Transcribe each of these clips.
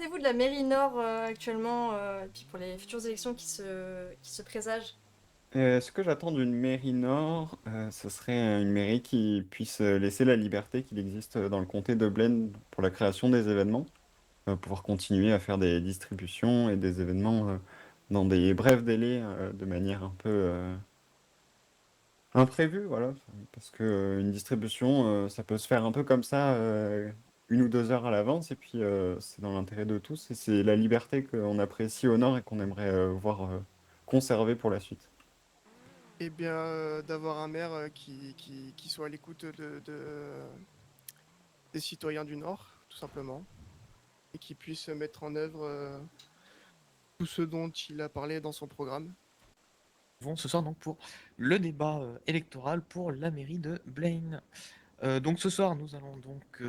qu'attendez-vous de la mairie Nord actuellement, et puis pour les futures élections qui se présagent? Ce que j'attends d'une mairie nord, ce serait une mairie qui puisse laisser la liberté qu'il existe dans le comté de Blaine pour la création des événements, pouvoir continuer à faire des distributions et des événements dans des brefs délais, de manière un peu imprévue, voilà. Parce que une distribution, ça peut se faire un peu comme ça, 1 ou 2 heures à l'avance, et puis c'est dans l'intérêt de tous, et c'est la liberté qu'on apprécie au nord et qu'on aimerait voir conservée pour la suite. Eh bien, d'avoir un maire qui soit à l'écoute des citoyens du Nord, tout simplement, et qui puisse mettre en œuvre tout ce dont il a parlé dans son programme. Vont ce soir donc pour le débat électoral pour la mairie de Blaine. Donc ce soir, nous allons donc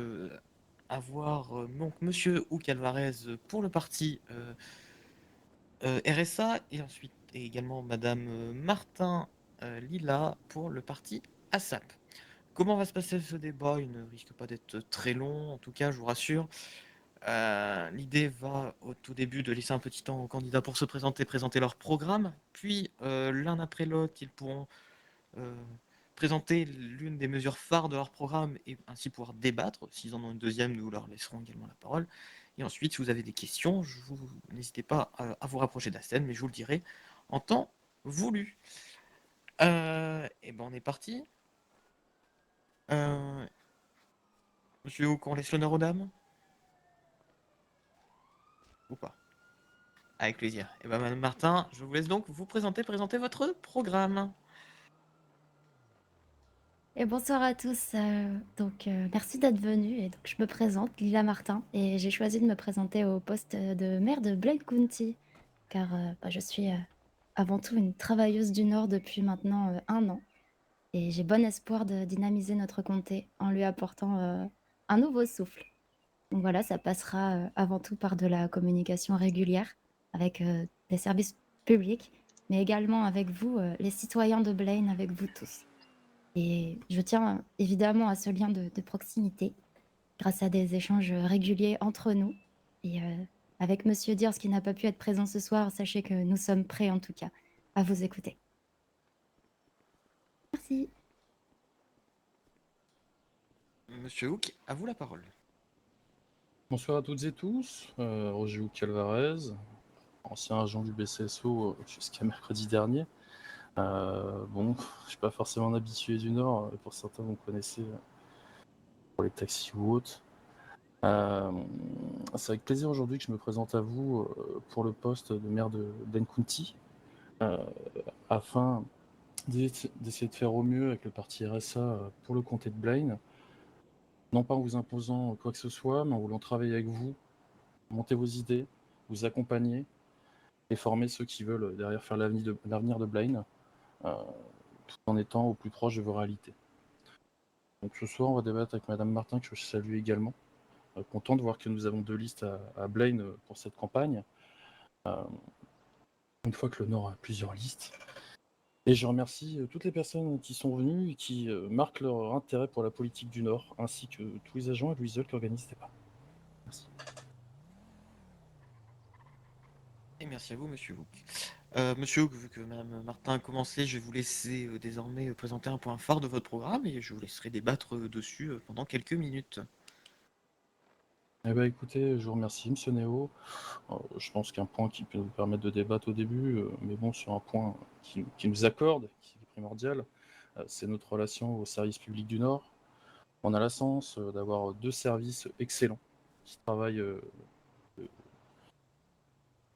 avoir donc Monsieur Hugues Alvarez pour le parti RSA et ensuite et également Madame Martin Lila pour le parti ASAP. Comment va se passer ce débat? Il ne risque pas d'être très long, en tout cas, je vous rassure. L'idée va au tout début de laisser un petit temps aux candidats pour se présenter, présenter leur programme, puis l'un après l'autre, ils pourront euh, présenter l'une des mesures phares de leur programme et ainsi pouvoir débattre. S'ils en ont une deuxième, nous leur laisserons également la parole. Et ensuite, si vous avez des questions, n'hésitez pas à vous rapprocher de la scène, mais je vous le dirai en temps voulu. Et ben on est parti. Euh, Monsieur Hook, on laisse l'honneur aux dames ou pas? Avec plaisir. Et ben Madame Martin, je vous laisse donc vous présenter votre programme. Et bonsoir à tous. Merci d'être venus. Et donc, je me présente, Lila Martin, et j'ai choisi de me présenter au poste de maire de Blaine County, car je suis avant tout une travailleuse du Nord depuis maintenant 1 an, et j'ai bon espoir de dynamiser notre comté en lui apportant un nouveau souffle. Donc voilà, ça passera avant tout par de la communication régulière avec des services publics, mais également avec vous, les citoyens de Blaine, avec vous tous. Et je tiens évidemment à ce lien de proximité grâce à des échanges réguliers entre nous. Et avec Monsieur Diers qui n'a pas pu être présent ce soir, sachez que nous sommes prêts en tout cas à vous écouter. Merci. Monsieur Hook, à vous la parole. Bonsoir à toutes et tous, Roger Hugues Alvarez, ancien agent du BCSO jusqu'à mercredi dernier. Bon, je suis pas forcément un habitué du Nord, pour certains vous me connaissez pour les taxis ou autres. C'est avec plaisir aujourd'hui que je me présente à vous pour le poste de maire de Ben County, afin d'essayer de faire au mieux avec le parti RSA pour le comté de Blaine, non pas en vous imposant quoi que ce soit, mais en voulant travailler avec vous, monter vos idées, vous accompagner et former ceux qui veulent derrière faire l'avenir de Blaine, euh, tout en étant au plus proche de vos réalités. Donc ce soir, on va débattre avec Madame Martin, que je salue également. Content de voir que nous avons 2 listes à Blaine pour cette campagne. Euh, une fois que le Nord a plusieurs listes. Et je remercie toutes les personnes qui sont venues et qui marquent leur intérêt pour la politique du Nord, ainsi que tous les agents et Louisole qui organisent ce débat. Merci. Et merci à vous, Monsieur Hook. Monsieur Hook, vu que Madame Martin a commencé, je vais vous laisser désormais présenter un point phare de votre programme et je vous laisserai débattre dessus pendant quelques minutes. Eh bien écoutez, je vous remercie, Monsieur Néo. Je pense qu'un point qui peut nous permettre de débattre au début, mais bon, sur un point qui nous accorde, qui est primordial, c'est notre relation au service public du Nord. On a la chance d'avoir 2 services excellents qui travaillent,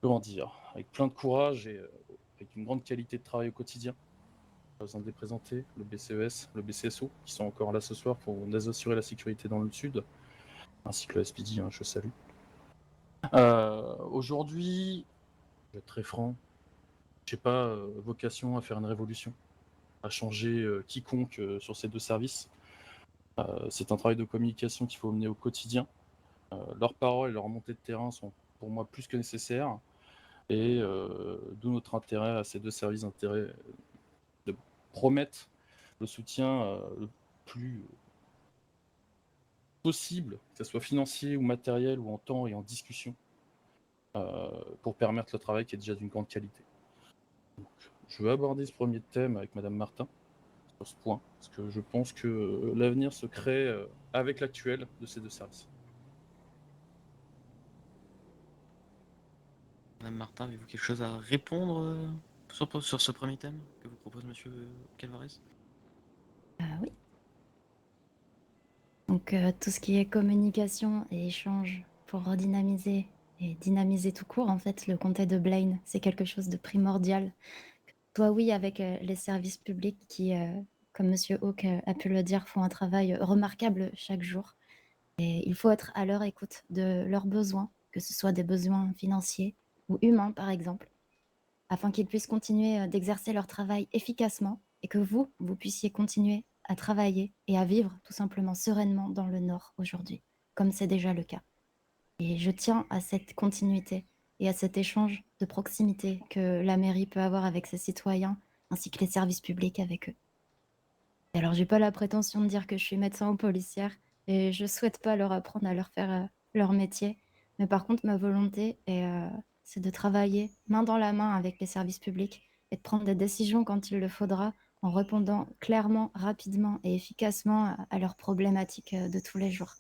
comment dire, avec plein de courage et avec une grande qualité de travail au quotidien. Pas besoin de les présenter, le BCES, le BCSO, qui sont encore là ce soir pour nous assurer la sécurité dans le Sud, ainsi que le SPD, je salue. Aujourd'hui, je vais être très franc, j'ai pas vocation à faire une révolution, à changer quiconque sur ces 2 services. C'est un travail de communication qu'il faut mener au quotidien. Leurs paroles et leurs montées de terrain sont pour moi plus que nécessaires. Et d'où notre intérêt à ces 2 services, intérêt de promettre le soutien le plus possible, que ce soit financier ou matériel ou en temps et en discussion, pour permettre le travail qui est déjà d'une grande qualité. Donc, je vais aborder ce premier thème avec Madame Martin sur ce point, parce que je pense que l'avenir se crée avec l'actuel de ces deux services. Madame Martin, avez-vous quelque chose à répondre sur ce premier thème que vous propose Monsieur Calvarez? Oui. Donc tout ce qui est communication et échange pour redynamiser et dynamiser tout court, en fait, le comté de Blaine, c'est quelque chose de primordial. Toi, oui, avec les services publics qui, comme Monsieur Hawke a pu le dire, font un travail remarquable chaque jour. Et il faut être à leur écoute de leurs besoins, que ce soit des besoins financiers ou humains, par exemple, afin qu'ils puissent continuer d'exercer leur travail efficacement et que vous puissiez continuer à travailler et à vivre tout simplement sereinement dans le Nord aujourd'hui, comme c'est déjà le cas. Et je tiens à cette continuité et à cet échange de proximité que la mairie peut avoir avec ses citoyens, ainsi que les services publics avec eux. Et alors, j'ai pas la prétention de dire que je suis médecin ou policière, et je souhaite pas leur apprendre à leur faire leur métier. Mais par contre, ma volonté c'est de travailler main dans la main avec les services publics et de prendre des décisions quand il le faudra, en répondant clairement, rapidement et efficacement à leurs problématiques de tous les jours.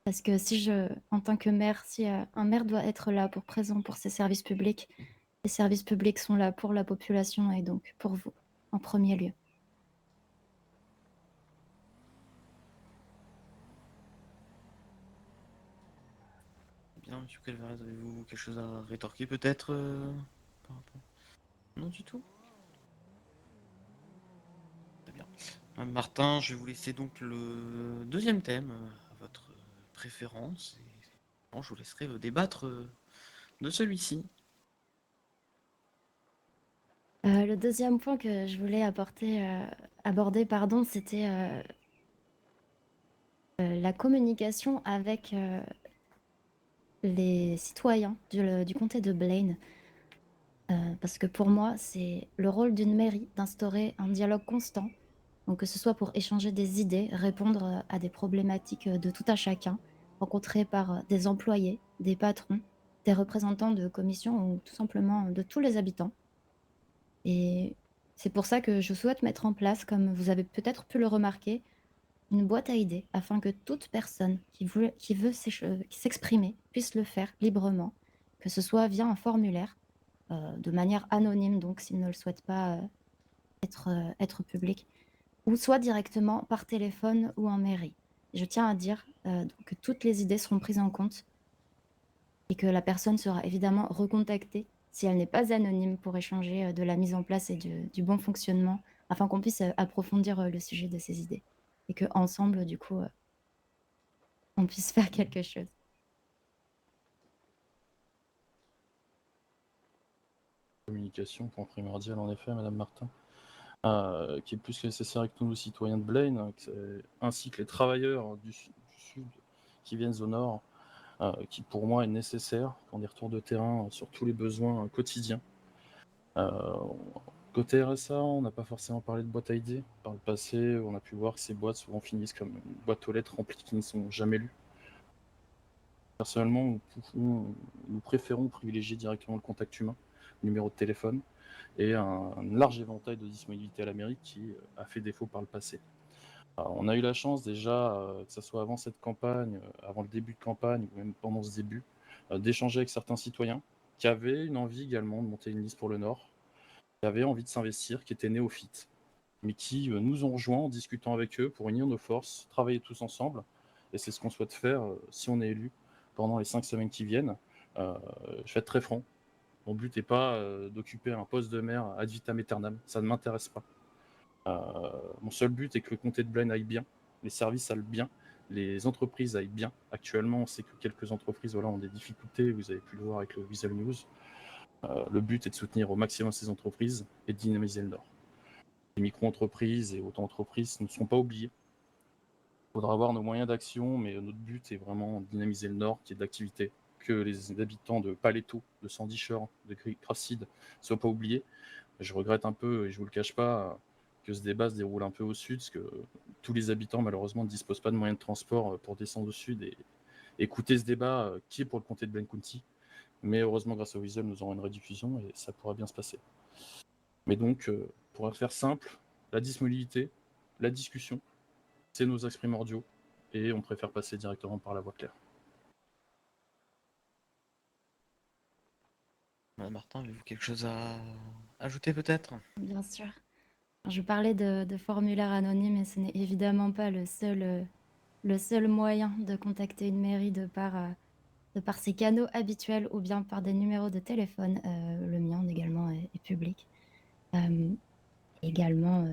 Parce que en tant que maire, si un maire doit être là pour présent pour ses services publics, les services publics sont là pour la population et donc pour vous, en premier lieu. Bien, Monsieur Calvarez, avez-vous quelque chose à rétorquer peut-être par rapport... Non du tout? Très bien. Madame Martin, je vais vous laisser donc le deuxième thème à votre préférence. Et bon, je vous laisserai débattre de celui-ci. Le deuxième point que je voulais aborder, pardon, c'était la communication avec les citoyens du comté de Blaine. Parce que pour moi, c'est le rôle d'une mairie d'instaurer un dialogue constant, donc que ce soit pour échanger des idées, répondre à des problématiques de tout à chacun, rencontrées par des employés, des patrons, des représentants de commissions ou tout simplement de tous les habitants. Et c'est pour ça que je souhaite mettre en place, comme vous avez peut-être pu le remarquer, une boîte à idées afin que toute personne qui veut s'exprimer puisse le faire librement, que ce soit via un formulaire, de manière anonyme, donc s'il ne le souhaite pas être public, ou soit directement par téléphone ou en mairie. Je tiens à dire donc que toutes les idées seront prises en compte et que la personne sera évidemment recontactée si elle n'est pas anonyme pour échanger de la mise en place et du bon fonctionnement afin qu'on puisse approfondir le sujet de ces idées et qu'ensemble, du coup, on puisse faire quelque chose. Communication, point primordial en effet, Madame Martin, qui est plus que nécessaire avec tous nos citoyens de Blaine, ainsi que les travailleurs du sud qui viennent au nord, qui pour moi est nécessaire pour des retours de terrain sur tous les besoins quotidiens. Côté RSA, on n'a pas forcément parlé de boîte à idées. Par le passé, on a pu voir que ces boîtes souvent finissent comme une boîte aux lettres remplies qui ne sont jamais lues. Personnellement, nous préférons privilégier directement le contact humain, le numéro de téléphone, et un large éventail de disponibilité à la mairie qui a fait défaut par le passé. On a eu la chance déjà, que ce soit avant cette campagne, avant le début de campagne, ou même pendant ce début, d'échanger avec certains citoyens qui avaient une envie également de monter une liste pour le Nord, qui avaient envie de s'investir, qui étaient néophytes, mais qui nous ont rejoints en discutant avec eux pour unir nos forces, travailler tous ensemble. Et c'est ce qu'on souhaite faire si on est élu pendant les 5 semaines qui viennent. Je vais être très franc. Mon but n'est pas d'occuper un poste de maire ad vitam aeternam. Ça ne m'intéresse pas. Mon seul but est que le comté de Blaine aille bien, les services aillent bien, les entreprises aillent bien. Actuellement, on sait que quelques entreprises ont des difficultés, vous avez pu le voir avec le Visual News. Le but est de soutenir au maximum ces entreprises et de dynamiser le Nord. Les micro-entreprises et auto-entreprises ne seront pas oubliées. Il faudra avoir nos moyens d'action, mais notre but est vraiment de dynamiser le Nord, qui est d'activité, que les habitants de Paletto, de Sandy Shore, de Grafseed ne soient pas oubliés. Je regrette un peu, et je ne vous le cache pas, que ce débat se déroule un peu au sud, parce que tous les habitants, malheureusement, ne disposent pas de moyens de transport pour descendre au sud, et écouter ce débat qui est pour le comté de Blaine County. Mais heureusement, grâce au visuel, nous aurons une rediffusion et ça pourra bien se passer. Mais donc, pour faire simple, la disponibilité, la discussion, c'est nos axes primordiaux et on préfère passer directement par la voie claire. Madame Martin, avez-vous quelque chose à ajouter peut-être? Bien sûr. Je parlais de formulaire anonyme et ce n'est évidemment pas le seul moyen de contacter une mairie de par ses canaux habituels ou bien par des numéros de téléphone. Le mien également est public. Également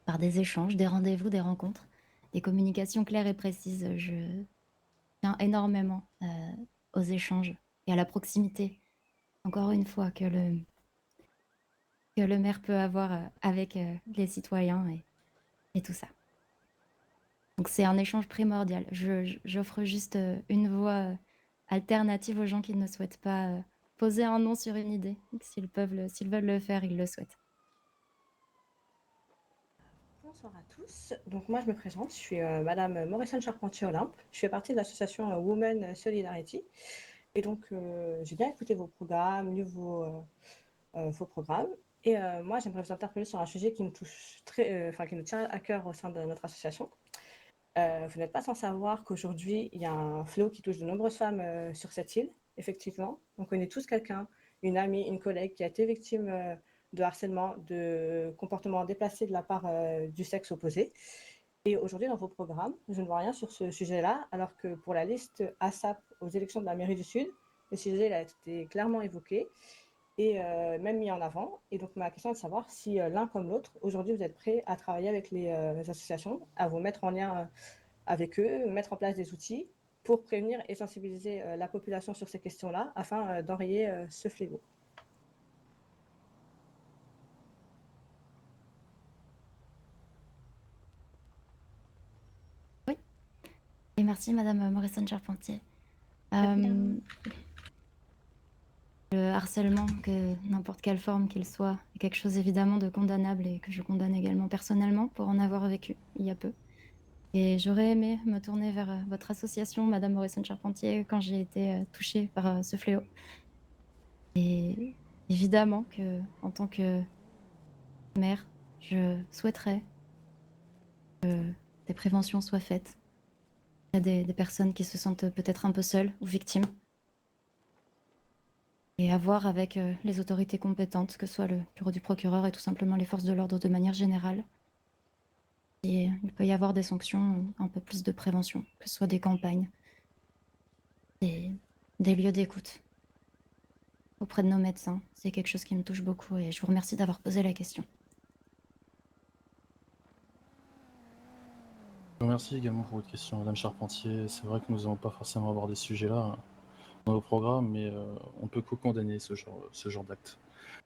par des échanges, des rendez-vous, des rencontres, des communications claires et précises. Je tiens énormément aux échanges et à la proximité, encore une fois, que le maire peut avoir avec les citoyens et tout ça. Donc c'est un échange primordial. J'offre juste une voie alternative aux gens qui ne souhaitent pas poser un nom sur une idée. S'ils veulent le faire, ils le souhaitent. Bonsoir à tous. Donc moi je me présente, je suis Madame Morrison Charpentier-Olympe. Je fais partie de l'association Women Solidarity. Et donc j'ai bien écouté vos programmes, lu vos programmes. Et moi j'aimerais vous interpeller sur un sujet qui me touche qui nous tient à cœur au sein de notre association. Vous n'êtes pas sans savoir qu'aujourd'hui il y a un fléau qui touche de nombreuses femmes sur cette île, effectivement. On connaît tous quelqu'un, une amie, une collègue qui a été victime de harcèlement, de comportements déplacés de la part du sexe opposé. Et aujourd'hui, dans vos programmes, je ne vois rien sur ce sujet-là, alors que pour la liste ASAP aux élections de la mairie du Sud, le sujet a été clairement évoqué et même mis en avant. Et donc, ma question est de savoir si l'un comme l'autre, aujourd'hui, vous êtes prêts à travailler avec les associations, à vous mettre en lien avec eux, mettre en place des outils pour prévenir et sensibiliser la population sur ces questions-là, afin d'enrayer ce fléau. Oui, et merci Madame Morrison Charpentier. Le harcèlement, que n'importe quelle forme qu'il soit, est quelque chose évidemment de condamnable et que je condamne également personnellement pour en avoir vécu il y a peu. Et j'aurais aimé me tourner vers votre association, Madame Morrison Charpentier, quand j'ai été touchée par ce fléau. Et évidemment que, en tant que mère, je souhaiterais que des préventions soient faites. Il y a des personnes qui se sentent peut-être un peu seules ou victimes. Et à voir avec les autorités compétentes, que ce soit le bureau du procureur et tout simplement les forces de l'ordre de manière générale. Et il peut y avoir des sanctions, un peu plus de prévention, que ce soit des campagnes, des lieux d'écoute auprès de nos médecins. C'est quelque chose qui me touche beaucoup et je vous remercie d'avoir posé la question. Je vous remercie également pour votre question, Madame Charpentier. C'est vrai que nous n'avons pas forcément abordé ce sujet-là dans nos programmes, mais on ne peut que condamner ce genre d'acte.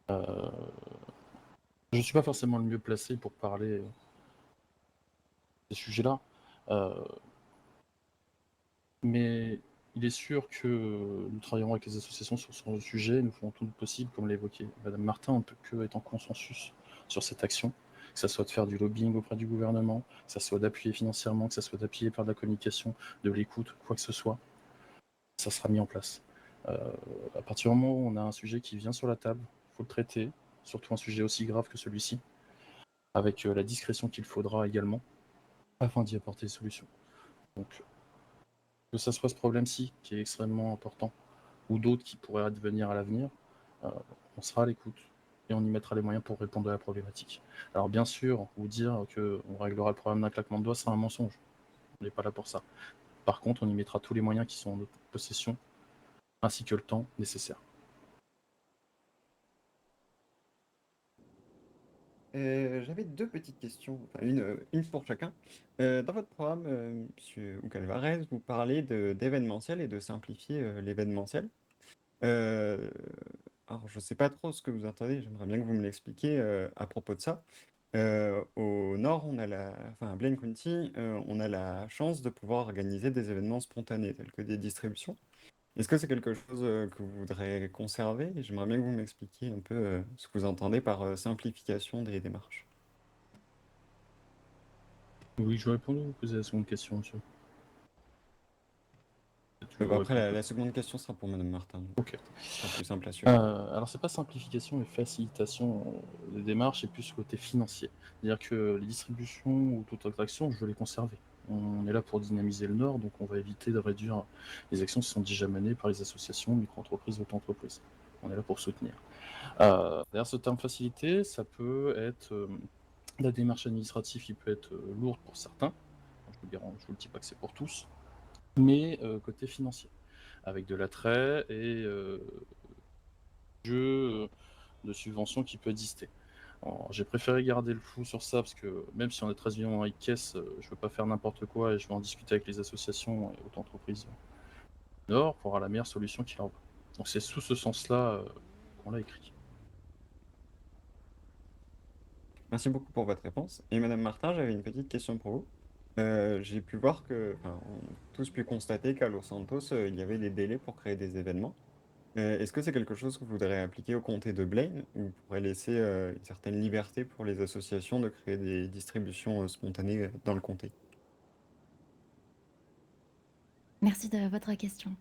Je ne suis pas forcément le mieux placé pour parler de ces sujets-là, mais il est sûr que nous travaillerons avec les associations sur le sujet, nous ferons tout le possible, comme l'a évoqué Madame Martin, on ne peut que être en consensus sur cette action, que ça soit de faire du lobbying auprès du gouvernement, que ça soit d'appuyer financièrement, que ça soit d'appuyer par de la communication, de l'écoute, quoi que ce soit, ça sera mis en place. À partir du moment où on a un sujet qui vient sur la table, il faut le traiter, surtout un sujet aussi grave que celui-ci, avec la discrétion qu'il faudra également, afin d'y apporter des solutions. Donc, que ça soit ce problème-ci, qui est extrêmement important, ou d'autres qui pourraient advenir à l'avenir, on sera à l'écoute et on y mettra les moyens pour répondre à la problématique. Alors bien sûr, vous dire qu'on réglera le problème d'un claquement de doigts, c'est un mensonge. On n'est pas là pour ça. Par contre, on y mettra tous les moyens qui sont en notre possession, ainsi que le temps nécessaire. J'avais deux petites questions, enfin une pour chacun. Dans votre programme, Monsieur Ucalvarez, vous parlez d'événementiel et de simplifier l'événementiel. Euh, alors, je ne sais pas trop ce que vous entendez, j'aimerais bien que vous me l'expliquiez à propos de ça. Au nord, enfin, à Blaine County, on a la chance de pouvoir organiser des événements spontanés, tels que des distributions. Est-ce que c'est quelque chose que vous voudrez conserver? J'aimerais bien que vous m'expliquiez un peu ce que vous entendez par simplification des démarches. Oui, je vais répondre ou vous posez la seconde question, monsieur? Je Bah, vous après, réponds. la seconde question sera pour Madame Martin. Ok. Ce sera plus simple à suivre. Alors, c'est pas simplification et facilitation des démarches, c'est plus côté financier. C'est-à-dire que les distributions ou toute autre action, je veux les conserver. On est là pour dynamiser le Nord, donc on va éviter de réduire les actions qui sont déjà menées par les associations, micro-entreprises, auto-entreprises. On est là pour soutenir. Derrière ce terme facilité, ça peut être la démarche administrative qui peut être lourde pour certains. Je vous le dis pas que c'est pour tous, mais côté financier, avec de l'attrait et jeu de subventions qui peut exister. Alors, j'ai préféré garder le flou sur ça parce que même si on est 13 millions dans les caisses, je veux pas faire n'importe quoi et je vais en discuter avec les associations et auto-entreprises Nord pour avoir la meilleure solution qui leur va. Donc c'est sous ce sens-là qu'on l'a écrit. Merci beaucoup pour votre réponse. Et Madame Martin, j'avais une petite question pour vous. J'ai pu voir que, enfin, on a tous pu constater qu'à Los Santos, il y avait des délais pour créer des événements. Est-ce que c'est quelque chose que vous voudrez appliquer au comté de Blaine ou vous pourrez laisser une certaine liberté pour les associations de créer des distributions spontanées dans le comté? Merci de votre question.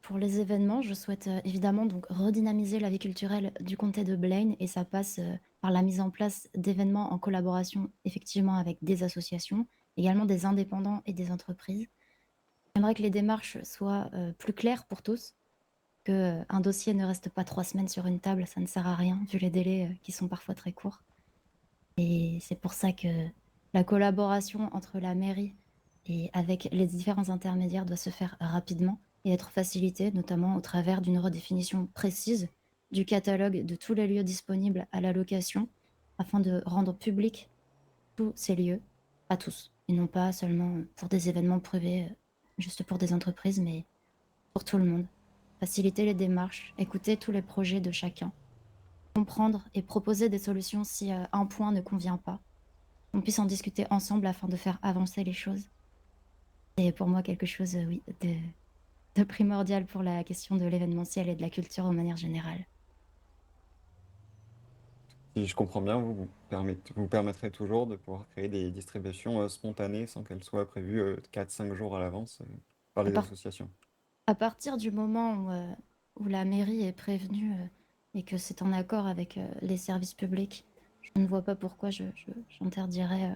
Pour les événements, je souhaite évidemment donc redynamiser la vie culturelle du comté de Blaine et ça passe par la mise en place d'événements en collaboration effectivement avec des associations, également des indépendants et des entreprises. J'aimerais que les démarches soient plus claires pour tous, que un dossier ne reste pas 3 semaines sur une table, ça ne sert à rien vu les délais qui sont parfois très courts. Et c'est pour ça que la collaboration entre la mairie et avec les différents intermédiaires doit se faire rapidement et être facilitée, notamment au travers d'une redéfinition précise du catalogue de tous les lieux disponibles à la location, afin de rendre public tous ces lieux à tous, et non pas seulement pour des événements privés, juste pour des entreprises, mais pour tout le monde. Faciliter les démarches, écouter tous les projets de chacun, comprendre et proposer des solutions si un point ne convient pas. On puisse en discuter ensemble afin de faire avancer les choses. C'est pour moi quelque chose, oui, de primordial pour la question de l'événementiel et de la culture de manière générale. Si je comprends bien, vous permettrez toujours de pouvoir créer des distributions spontanées sans qu'elles soient prévues 4-5 jours à l'avance par À, les par- associations. à partir du moment où la mairie est prévenue et que c'est en accord avec les services publics, je ne vois pas pourquoi j'interdirais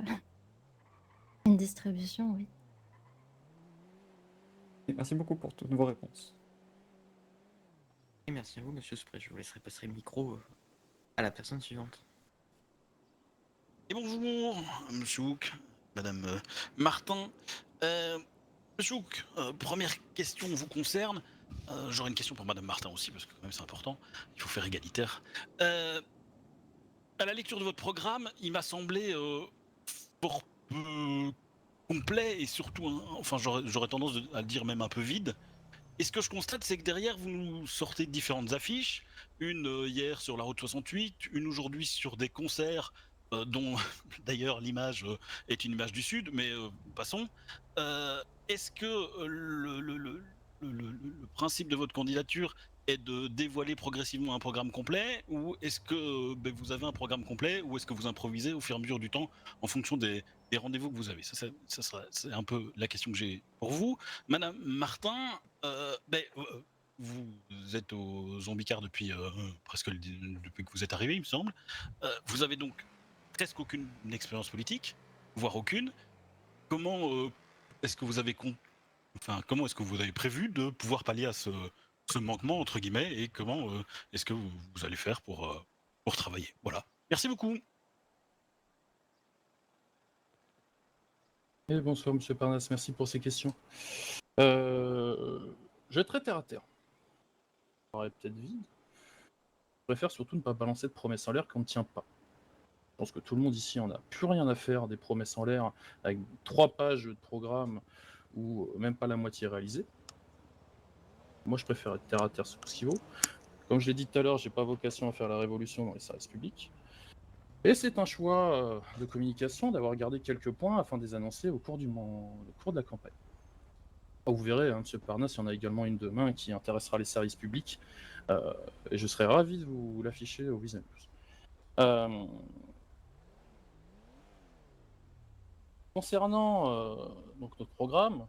une distribution, oui. Et merci beaucoup pour toutes vos réponses. Et merci à vous, monsieur Spray. Je vous laisserai passer le micro à la personne suivante. Et bonjour, Monsieur Hook, Madame Martin. Monsieur Hook, première question vous concerne. J'aurais une question pour Madame Martin aussi, parce que quand même c'est important, il faut faire égalitaire. À la lecture de votre programme, il m'a semblé fort peu complet et surtout, enfin j'aurais tendance à le dire même un peu vide. Et ce que je constate, c'est que derrière, vous nous sortez différentes affiches. Une hier sur la route 68, une aujourd'hui sur des concerts, dont d'ailleurs l'image est une image du Sud, mais passons. Est-ce que le principe de votre candidature est de dévoiler progressivement un programme complet, ou est-ce que vous avez un programme complet, ou est-ce que vous improvisez au fur et à mesure du temps en fonction des rendez-vous que vous avez? C'est un peu la question que j'ai pour vous. Madame Martin, vous êtes au Zombicard depuis presque depuis que vous êtes arrivé, il me semble. Vous avez donc presque aucune expérience politique, voire aucune. Comment est-ce que vous avez comment est-ce que vous avez prévu de pouvoir pallier à ce manquement entre guillemets, et comment est-ce que vous allez faire pour travailler? Voilà. Merci beaucoup. Et bonsoir Monsieur Parnasse, merci pour ces questions. Je vais être très terre à terre. Ça paraît peut-être vide. Je préfère surtout ne pas balancer de promesses en l'air qu'on ne tient pas. Je pense que tout le monde ici en a plus rien à faire des promesses en l'air avec 3 pages de programme ou même pas la moitié réalisée. Moi, je préfère être terre à terre sur ce qu'il vaut. Comme je l'ai dit tout à l'heure, j'ai pas vocation à faire la révolution dans les services publics. Et c'est un choix de communication d'avoir gardé quelques points afin de les annoncer au cours de la campagne. Vous verrez, hein, M. Parnasse, il y en a également une demain qui intéressera les services publics. Et je serais ravi de vous l'afficher au Vision News. Concernant donc notre programme,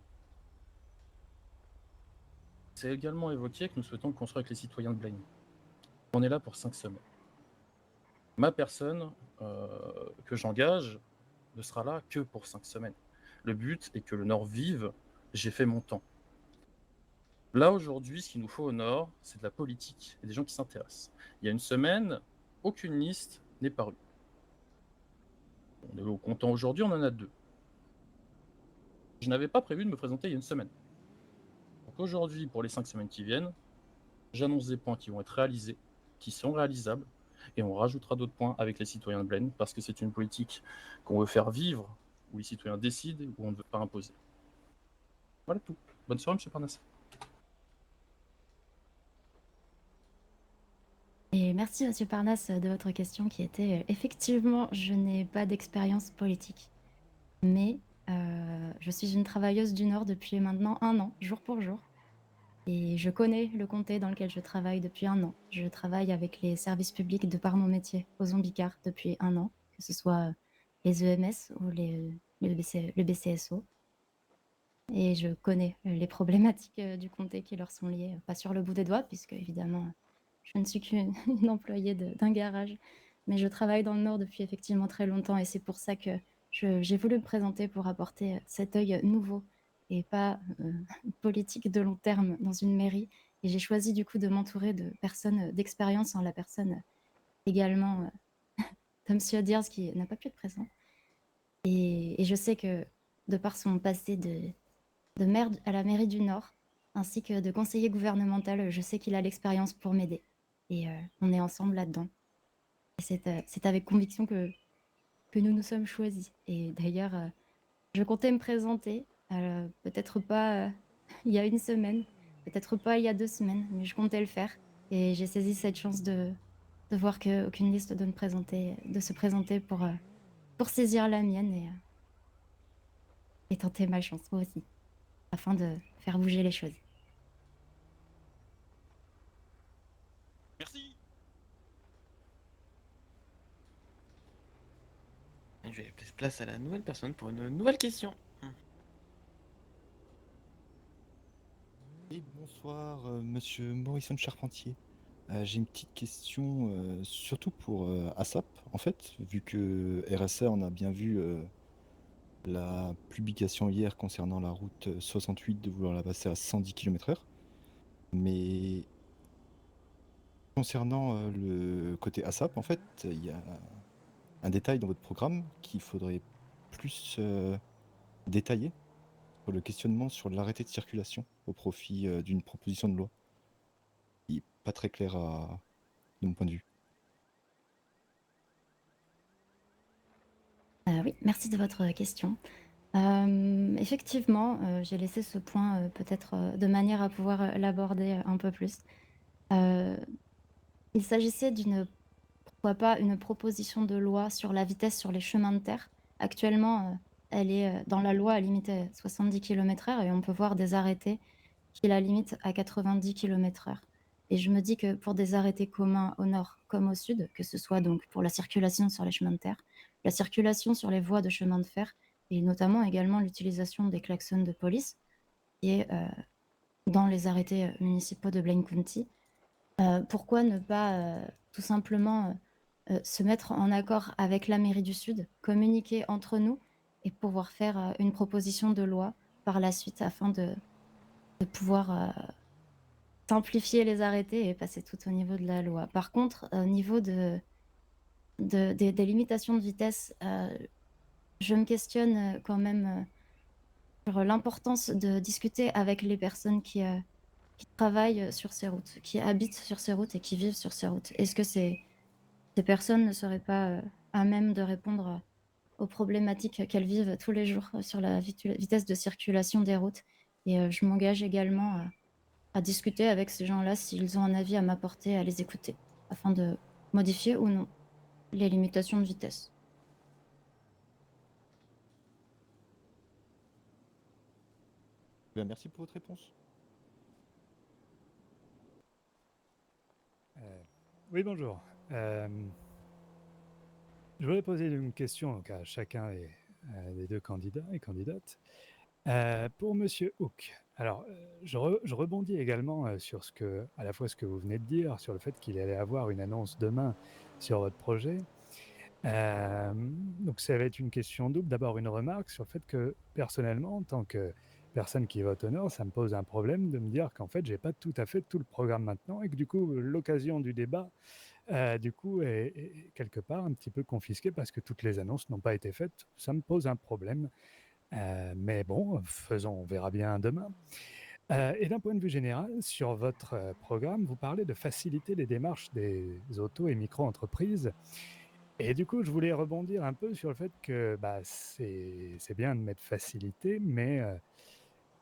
C'est également évoqué que nous souhaitons construire avec les citoyens de Blaine. On est là pour 5 semaines. Ma personne que j'engage ne sera là que pour 5 semaines. Le but est que le Nord vive. J'ai fait mon temps. Là, aujourd'hui, ce qu'il nous faut au Nord, c'est de la politique et des gens qui s'intéressent. Il y a une semaine, aucune liste n'est parue. On est au comptant aujourd'hui, on en a 2. Je n'avais pas prévu de me présenter il y a une semaine. Donc aujourd'hui, pour les 5 semaines qui viennent, j'annonce des points qui vont être réalisés, qui sont réalisables, et on rajoutera d'autres points avec les citoyens de Blaine, parce que c'est une politique qu'on veut faire vivre, où les citoyens décident, où on ne veut pas imposer. Voilà tout. Bonne soirée, M. Parnasse. Et merci, Monsieur Parnasse, de votre question qui était effectivement, je n'ai pas d'expérience politique, mais je suis une travailleuse du Nord depuis maintenant 1 an, jour pour jour. Et je connais le comté dans lequel je travaille depuis 1 an. Je travaille avec les services publics de par mon métier au Zombicar depuis 1 an, que ce soit les EMS ou le BCSO. Et je connais les problématiques du comté qui leur sont liées, pas sur le bout des doigts, puisque évidemment, je ne suis qu'une une employée d'un garage. Mais je travaille dans le Nord depuis effectivement très longtemps et c'est pour ça que j'ai voulu me présenter pour apporter cet œil nouveau et pas politique de long terme dans une mairie. Et j'ai choisi du coup de m'entourer de personnes d'expérience en la personne également de Monsieur Diers qui n'a pas pu être présent. Et je sais que de par son passé de maire à la mairie du Nord, ainsi que de conseiller gouvernemental, je sais qu'il a l'expérience pour m'aider. Et on est ensemble là-dedans. Et c'est avec conviction que nous nous sommes choisis. Et d'ailleurs, je comptais me présenter, peut-être pas il y a 1 semaine, peut-être pas il y a 2 semaines, mais je comptais le faire. Et j'ai saisi cette chance de voir qu'aucune liste de se présenter pour saisir la mienne et tenter ma chance, moi aussi, afin de faire bouger les choses. Merci. Je vais laisser place à la nouvelle personne pour une nouvelle question. Et bonsoir, monsieur Morrison Charpentier. J'ai une petite question, surtout pour ASAP, en fait, vu que RSA, on a bien vu la publication hier concernant la route 68 de vouloir la passer à 110 km/h. Mais concernant le côté ASAP, en fait, il y a un détail dans votre programme qu'il faudrait plus détailler sur le questionnement sur l'arrêté de circulation au profit d'une proposition de loi. Qui n'est pas très clair de mon point de vue. Oui, merci de votre question. Effectivement, j'ai laissé ce point, peut-être, de manière à pouvoir, l'aborder, un peu plus. Il s'agissait pourquoi pas, une proposition de loi sur la vitesse sur les chemins de terre. Actuellement, elle est, dans la loi, limitée à 70 km/h et on peut voir des arrêtés qui la limitent à 90 km/h. Et je me dis que pour des arrêtés communs au nord comme au sud, que ce soit donc pour la circulation sur les chemins de terre, la circulation sur les voies de chemin de fer et notamment également l'utilisation des klaxons de police qui est, dans les arrêtés, municipaux de Blaine County. Pourquoi ne pas, tout simplement, se mettre en accord avec la mairie du Sud, communiquer entre nous et pouvoir faire, une proposition de loi par la suite afin de pouvoir, simplifier les arrêtés et passer tout au niveau de la loi. Par contre, au niveau des limitations de vitesse, je me questionne, quand même, sur l'importance de discuter avec les personnes qui travaillent, sur ces routes, qui habitent sur ces routes et qui vivent sur ces routes. Est-ce que ces personnes ne seraient pas, à même de répondre, aux problématiques qu'elles vivent tous les jours, sur la vitesse de circulation des routes? Et je m'engage également à discuter avec ces gens-là s'ils ont un avis à m'apporter, à les écouter, afin de modifier ou non les limitations de vitesse. Bien, merci pour votre réponse. Oui, bonjour. Je voulais poser une question donc, à chacun des 2 candidats et candidates. Pour Monsieur Hook, alors je rebondis également sur à la fois ce que vous venez de dire, sur le fait qu'il allait avoir une annonce demain sur votre projet. Donc ça va être une question double. D'abord une remarque sur le fait que personnellement, en tant que personne qui vote au Nord, ça me pose un problème de me dire qu'en fait, j'ai pas tout à fait tout le programme maintenant et que du coup, l'occasion du débat, du coup, est quelque part un petit peu confisquée parce que toutes les annonces n'ont pas été faites. Ça me pose un problème. Mais bon, faisons, on verra bien demain. Et d'un point de vue général, sur votre programme, vous parlez de faciliter les démarches des auto- et micro-entreprises. Et du coup, je voulais rebondir un peu sur le fait que bah, c'est bien de mettre facilité, mais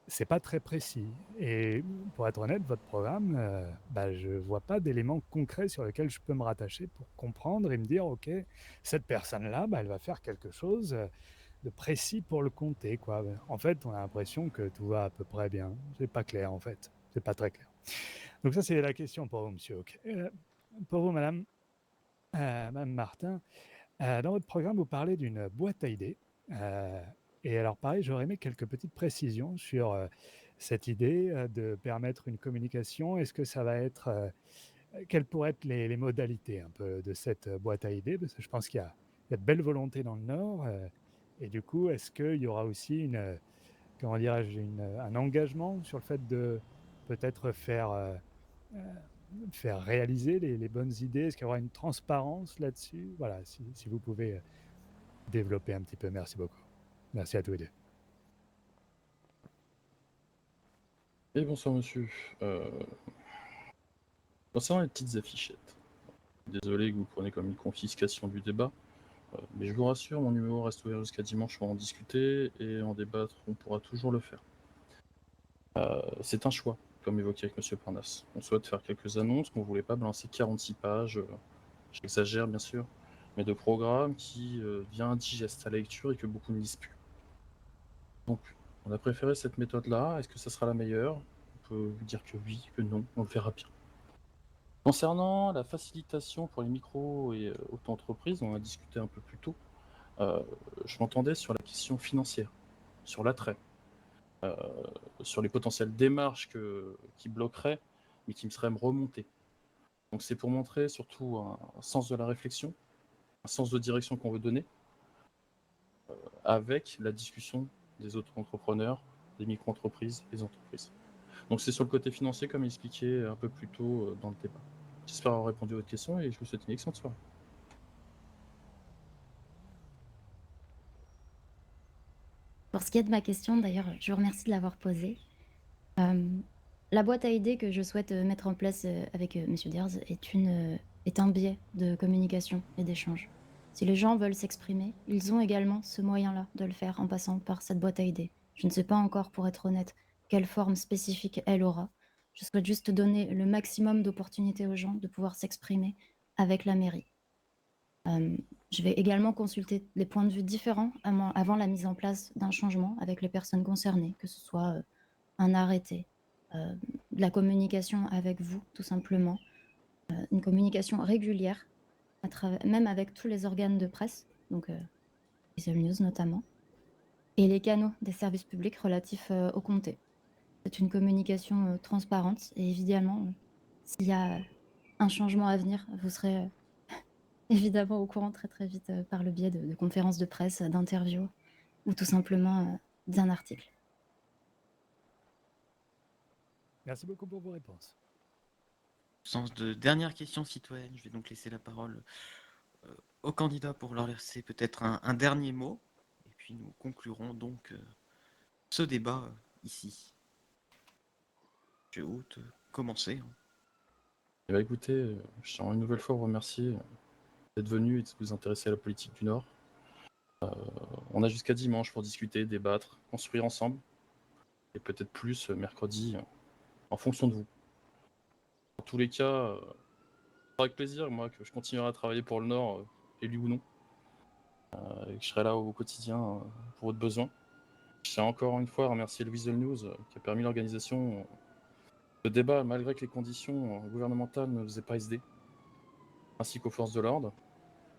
c'est pas très précis. Et pour être honnête, votre programme, bah, je vois pas d'éléments concrets sur lesquels je peux me rattacher pour comprendre et me dire, OK, cette personne-là, bah, elle va faire quelque chose de précis pour le comté, quoi. En fait, on a l'impression que tout va à peu près bien. C'est pas clair, en fait. C'est pas très clair. Donc ça, c'est la question pour vous, monsieur Hawk. Pour vous, madame Martin, dans votre programme, vous parlez d'une boîte à idées. Et alors, pareil, j'aurais aimé quelques petites précisions sur cette idée de permettre une communication. Est-ce que ça va être... quelles pourraient être les modalités un peu de cette boîte à idées? Parce que je pense qu'il y a de belles volontés dans le Nord. Et du coup, est-ce qu'il y aura aussi comment dirais-je, un engagement sur le fait de peut-être faire réaliser les bonnes idées? Est-ce qu'il y aura une transparence là-dessus? Voilà, si vous pouvez développer un petit peu. Merci beaucoup. Merci à tous les deux. Et bonsoir monsieur. Concernant les petites affichettes, désolé que vous preniez comme une confiscation du débat, mais je vous rassure, mon numéro reste ouvert jusqu'à dimanche pour en discuter et en débattre, on pourra toujours le faire. C'est un choix, comme évoqué avec monsieur Parnasse. On souhaite faire quelques annonces, qu'on ne voulait pas balancer 46 pages, j'exagère bien sûr, mais de programmes qui devient indigeste à la lecture et que beaucoup ne lisent plus. Donc, on a préféré cette méthode-là. Est-ce que ça sera la meilleure? On peut vous dire que oui, que non, on le verra bien. Concernant la facilitation pour les micros et auto-entreprises, on en a discuté un peu plus tôt. Je m'entendais sur la question financière, sur l'attrait, euh, sur les potentielles démarches qui bloqueraient, mais qui me seraient remontées. Donc c'est pour montrer surtout un sens de la réflexion, un sens de direction qu'on veut donner, avec la discussion des auto-entrepreneurs, des micro-entreprises, des entreprises. Donc c'est sur le côté financier, comme expliqué un peu plus tôt dans le débat. J'espère avoir répondu à votre question et je vous souhaite une excellente soirée. Pour ce qui est de ma question, d'ailleurs, je vous remercie de l'avoir posée. La boîte à idées que je souhaite mettre en place avec Monsieur Diers est un biais de communication et d'échange. Si les gens veulent s'exprimer, ils ont également ce moyen-là de le faire en passant par cette boîte à idées. Je ne sais pas encore, pour être honnête, quelle forme spécifique elle aura. Je souhaite juste donner le maximum d'opportunités aux gens de pouvoir s'exprimer avec la mairie. Je vais également consulter les points de vue différents avant la mise en place d'un changement avec les personnes concernées, que ce soit un arrêté, de la communication avec vous, tout simplement, une communication régulière, même avec tous les organes de presse, donc Visual News notamment, et les canaux des services publics relatifs au comté. C'est une communication transparente et évidemment, s'il y a un changement à venir, vous serez évidemment au courant très très vite par le biais de conférences de presse, d'interviews ou tout simplement d'un article. Merci beaucoup pour vos réponses. Au sens de dernière question citoyenne, je vais donc laisser la parole aux candidats pour leur laisser peut-être un dernier mot. Et puis nous conclurons donc ce débat ici. J'ai hâte de commencer. Eh bien, écoutez, je tiens une nouvelle fois à vous remercier d'être venu et de vous intéresser à la politique du Nord. On a jusqu'à dimanche pour discuter, débattre, construire ensemble, et peut-être plus mercredi, en fonction de vous. Dans tous les cas, avec plaisir, moi, que je continuerai à travailler pour le Nord, élu ou non, et que je serai là au quotidien pour votre besoin. Je tiens encore une fois à remercier le Visual News qui a permis l'organisation de débat malgré que les conditions gouvernementales ne faisaient pas SD, ainsi qu'aux forces de l'ordre.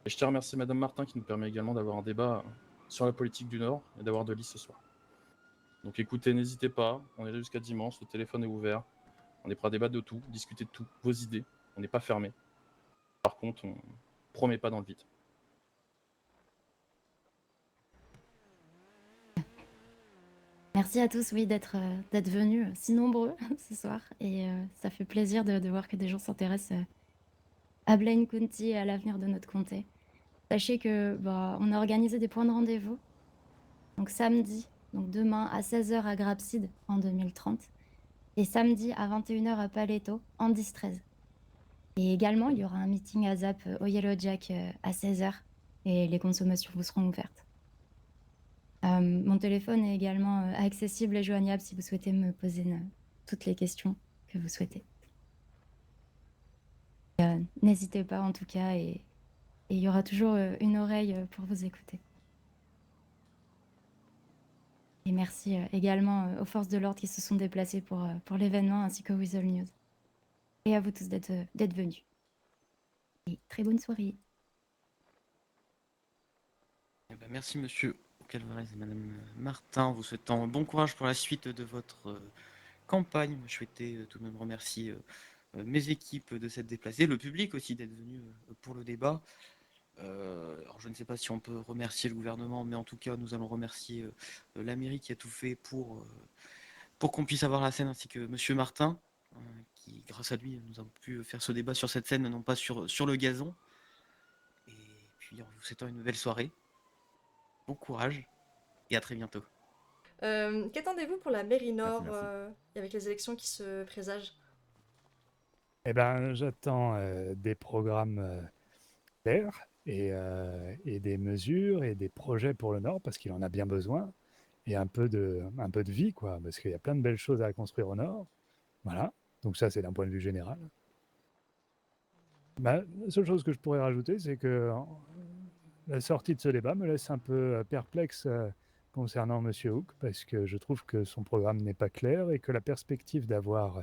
Et je tiens à remercier Madame Martin qui nous permet également d'avoir un débat sur la politique du Nord et d'avoir de liste ce soir. Donc écoutez, n'hésitez pas, on est là jusqu'à dimanche, le téléphone est ouvert. On est prêt à débattre de tout, discuter de tout, vos idées. On n'est pas fermé. Par contre, on promet pas dans le vide. Merci à tous, oui, d'être venus si nombreux ce soir. Et ça fait plaisir de voir que des gens s'intéressent à Blaine County et à l'avenir de notre comté. Sachez que on a organisé des points de rendez-vous. Donc samedi, donc demain à 16h à Grapseed en 2030. Et samedi à 21h à Paleto en 10-13. Et également, il y aura un meeting à Zap au Yellow Jack à 16h. Et les consommations vous seront ouvertes. Mon téléphone est également accessible et joignable si vous souhaitez me poser toutes les questions que vous souhaitez. N'hésitez pas en tout cas et il y aura toujours une oreille pour vous écouter. Et merci également aux forces de l'ordre qui se sont déplacées pour l'événement ainsi qu'au Weasel News. Et à vous tous d'être venus. Et très bonne soirée. Eh ben, merci monsieur Calvarez et madame Martin, vous souhaitant bon courage pour la suite de votre campagne. Je souhaitais tout de même remercier mes équipes de s'être déplacées, le public aussi d'être venu pour le débat. Alors je ne sais pas si on peut remercier le gouvernement, mais en tout cas nous allons remercier la mairie qui a tout fait pour qu'on puisse avoir la scène, ainsi que monsieur Martin, qui grâce à lui nous avons pu faire ce débat sur cette scène, non pas sur le gazon. Et puis en vous souhaitant une belle soirée, bon courage et à très bientôt. Qu'attendez-vous pour la mairie Nord merci. avec les élections qui se présagent? Eh ben, j'attends des programmes clairs et des mesures et des projets pour le Nord parce qu'il en a bien besoin et un peu de vie, quoi, parce qu'il y a plein de belles choses à construire au Nord. Voilà. Donc ça, c'est d'un point de vue général. La seule chose que je pourrais rajouter, c'est que la sortie de ce débat me laisse un peu perplexe concernant Monsieur Hook, parce que je trouve que son programme n'est pas clair et que la perspective d'avoir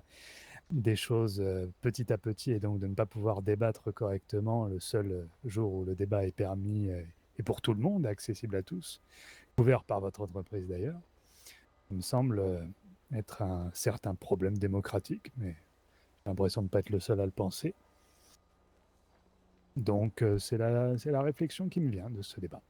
des choses petit à petit et donc de ne pas pouvoir débattre correctement le seul jour où le débat est permis et pour tout le monde, accessible à tous, ouvert par votre entreprise d'ailleurs, me semble être un certain problème démocratique, mais j'ai l'impression de ne pas être le seul à le penser. Donc c'est la réflexion qui me vient de ce débat.